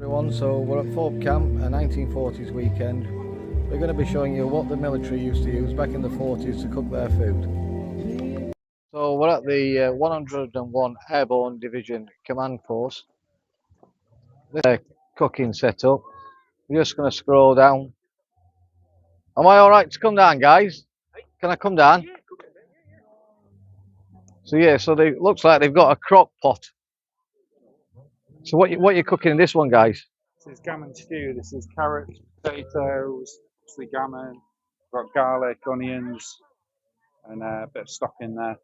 Everyone, so we're at Fob Camp, a 1940s weekend. We're going to be showing you what the military used to use back in the 40s to cook their food. So we're at the 101 Airborne Division Command Force. This is their cooking setup. We're just going to scroll down. Am I alright to come down, guys? Can I come down? So yeah, so they looks like they've got a crock pot. So what you cooking in this one, guys? This is gammon stew. This is carrots, potatoes, obviously gammon. Got garlic, onions, and a bit of stock in there.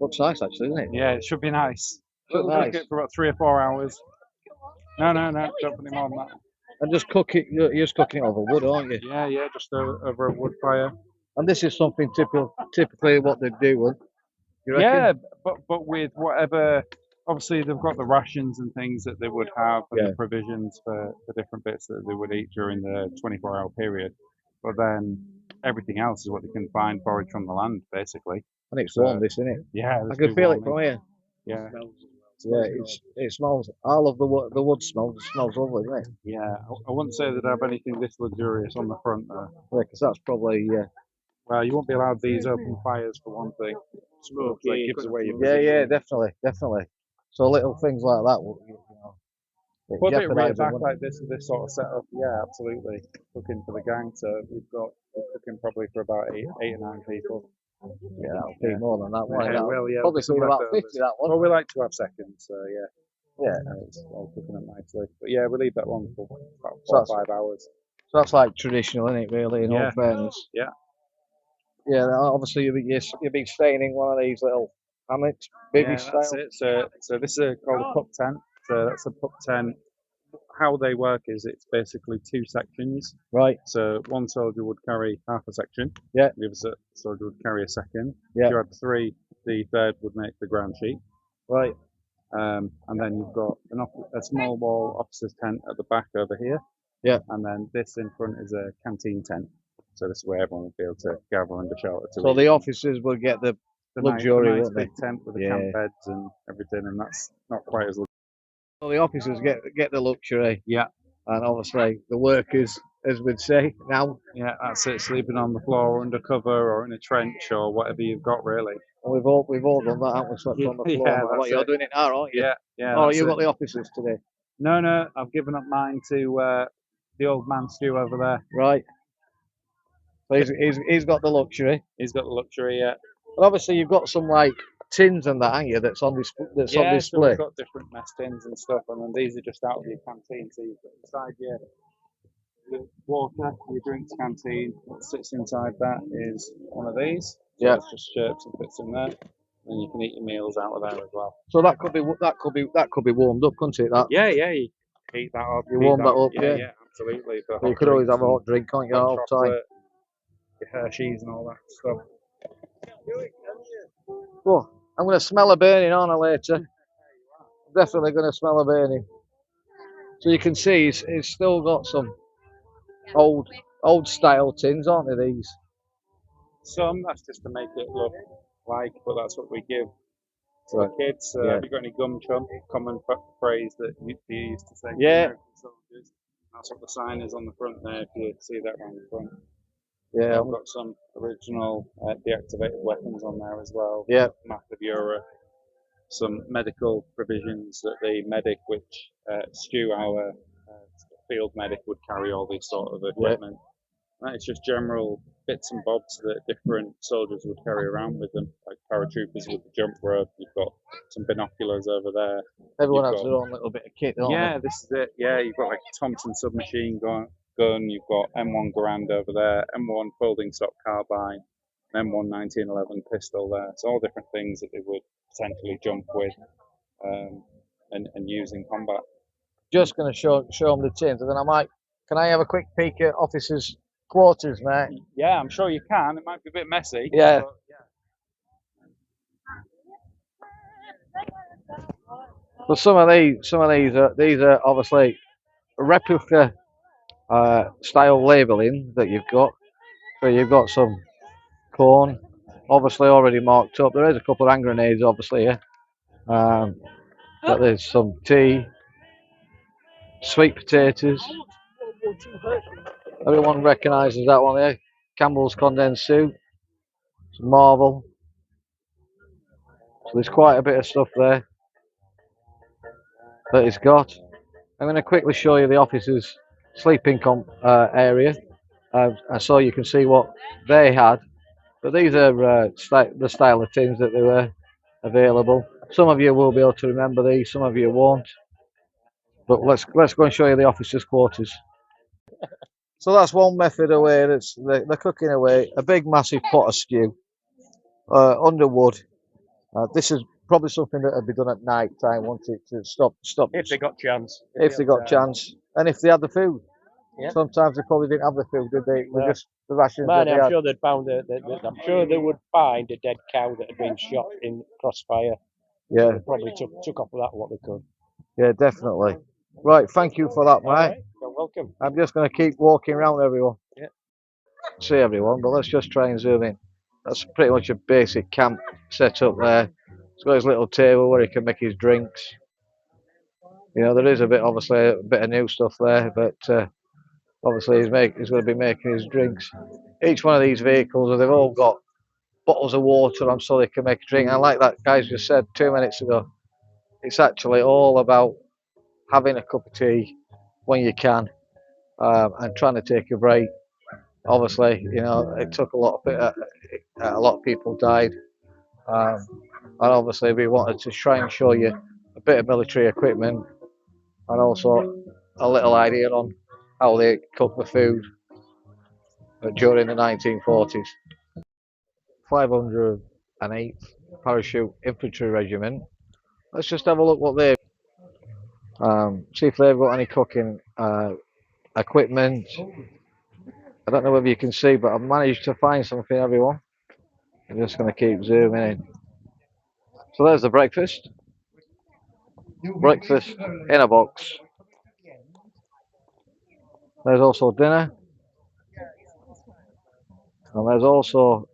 Looks nice actually, doesn't it? Yeah, it should be nice. Looks Cook nice. it for about 3 or 4 hours. No, don't put any more than that. And just cook it. You're just cooking it over wood, aren't you? Yeah, just over a wood fire. And this is something typically what they do. Would you reckon? Yeah, but with whatever. Obviously, they've got the rations and things that they would have, and the provisions for different bits that they would eat during the 24-hour period. But then everything else is what they can find forage from the land, basically. And it's warm, this, isn't it? Yeah, I can feel it from here. Yeah. Yeah, it smells. I love the wood smell. It smells lovely, doesn't it? Yeah, I wouldn't say that I have anything this luxurious on the front there. Yeah, because that's probably Well, you won't be allowed these open fires for one thing. Smoke, so it gives away your yeah, position. definitely. So little things like that, it Put it right jeopardise back it, like this sort of setup. Yeah, absolutely. Cooking for the gang, so we're cooking probably for about eight or nine people. Yeah, that'll be more than that. Yeah, Probably some about leftovers. 50 that one. Well, we like to have seconds, so yeah. Yeah. It's all cooking up nicely. But yeah, we leave that one for about 4 or 5 hours. So that's like traditional, isn't it? Really, in all fairness. Yeah. Yeah. Obviously, you'll be staying in one of these little hammocks, bivvy style. That's it. So this is called a pup tent. So that's a pup tent. How they work is it's basically 2 sections. Right. So one soldier would carry half a section. Yeah. The other soldier would carry a second. Yeah. If you had 3, the third would make the ground sheet. Right. And then you've got a small wall officer's tent at the back over here. Yeah. And then this in front is a canteen tent. So this is where everyone will be able to gather under shelter. So the officers will get the luxury, nice big tent with the camp beds and everything, and that's not quite as luxurious. So the officers get the luxury. Yeah. And obviously the workers, as we'd say now. Yeah, that's it. Sleeping on the floor, under cover, or in a trench, or whatever you've got, really. And we've all done that, haven't we? Slept on the floor. Yeah, Well, you're doing it now, aren't you? Yeah. Oh, you've got the officers today. No, I've given up mine to the old man Stu over there. Right. So he's got the luxury. He's got the luxury, yeah. But obviously you've got some like tins and that, haven't you? That's on display. So we've got different mess tins and stuff, and then these are just out of your canteen. So you've got inside your water, your drinks canteen. What sits inside that is one of these. So it's just shirts and bits in there. And you can eat your meals out of there as well. So that could be warmed up, couldn't it? That. Yeah. You heat that up. You warm that up. Yeah, absolutely. So you could always have a hot drink, can't you? All the time. Your Hershey's and all that stuff. Oh, I'm going to smell a burning, aren't I, later? Definitely going to smell a burning. So you can see he's still got some old style tins, aren't they, these? Some, that's just to make it look like, but that's what we give to the kids. Have you got any gum chum? Common phrase that you used to say to American soldiers. That's what the sign is on the front there, if you see that around the front. Yeah. I've got some original deactivated weapons on there as well. Yeah. Map of Europe. Some medical provisions that the medic, which Stu, our field medic, would carry all these sort of equipment. And it's just general bits and bobs that different soldiers would carry around with them, like paratroopers with the jump rope. You've got some binoculars over there. Everyone has their own little bit of kit, don't they? This is it. Yeah, you've got like a Thompson submachine gun. You've got M1 Garand over there, M1 folding stock carbine, M1 1911 pistol there. It's all different things that they would potentially jump with and use in combat. Just going to show them the tins, and then can I have a quick peek at officers' quarters, mate? Yeah, I'm sure you can. It might be a bit messy. Yeah. But some of these are obviously replica style labelling that you've got. So you've got some corn, obviously already marked up. There is a couple of hand grenades, obviously here. But there's some tea. Sweet potatoes. Everyone recognises that one there. Campbell's condensed soup. Some Marvel. So there's quite a bit of stuff there that he's got. I'm going to quickly show you the officers' sleeping area, so you can see what they had. But these are the style of tins that they were available. Some of you will be able to remember these, some of you won't. But let's go and show you the officers' quarters. So that's one method away. That's they're cooking away a big, massive pot of stew under wood. This is probably something that would be done at night time, won't it? To stop. If they got chance. If they got chance, and if they had the food. Yeah. Sometimes they probably didn't have the food, did they? No. Just the rations Man, that they I'm had. sure they'd found I'm sure they would find a dead cow that had been shot in crossfire. Yeah, They probably took off of that what they could. yeah, definitely. Right, thank you for that, mate. Alright, you're welcome. I'm just going to keep walking around everyone. Yeah. See everyone, but let's just try and zoom in. That's pretty much a basic camp setup there. He's got his little table where he can make his drinks. You know, there is obviously a bit of new stuff there, but obviously he's going to be making his drinks. Each one of these vehicles, they've all got bottles of water on so they can make a drink. And like that guy just said 2 minutes ago, it's actually all about having a cup of tea when you can, and trying to take a break. Obviously, you know, it took a lot of people died, and obviously we wanted to try and show you a bit of military equipment and also a little idea on how they cook the food during the 1940s. 508th Parachute Infantry Regiment. Let's just have a look what they've see if they've got any cooking equipment. I don't know whether you can see, but I've managed to find something, everyone. I'm just going to keep zooming in. So there's the breakfast. Breakfast in a box. There's also dinner. And there's also,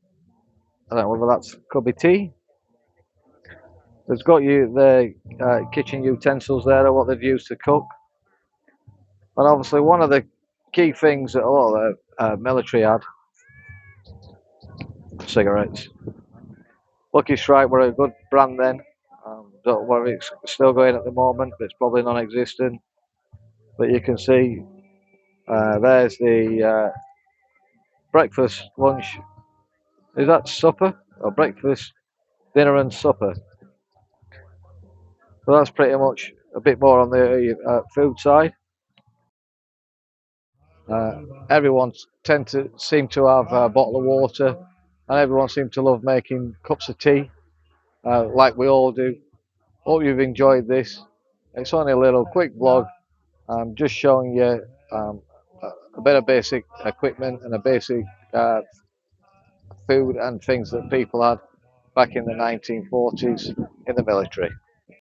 I don't know whether that could be tea. It's got you the kitchen utensils there, or what they've used to cook. And obviously one of the key things that a lot of the military had, cigarettes. Lucky Strike were a good brand then. Don't worry, it's still going at the moment, but it's probably non-existent. But you can see there's the breakfast, lunch. Is that supper? Or breakfast, dinner and supper. So that's pretty much a bit more on the food side. Everyone seem to have a bottle of water, and everyone seemed to love making cups of tea, like we all do. Hope you've enjoyed this. It's only a little quick vlog, just showing you a bit of basic equipment and a basic food and things that people had back in the 1940s in the military.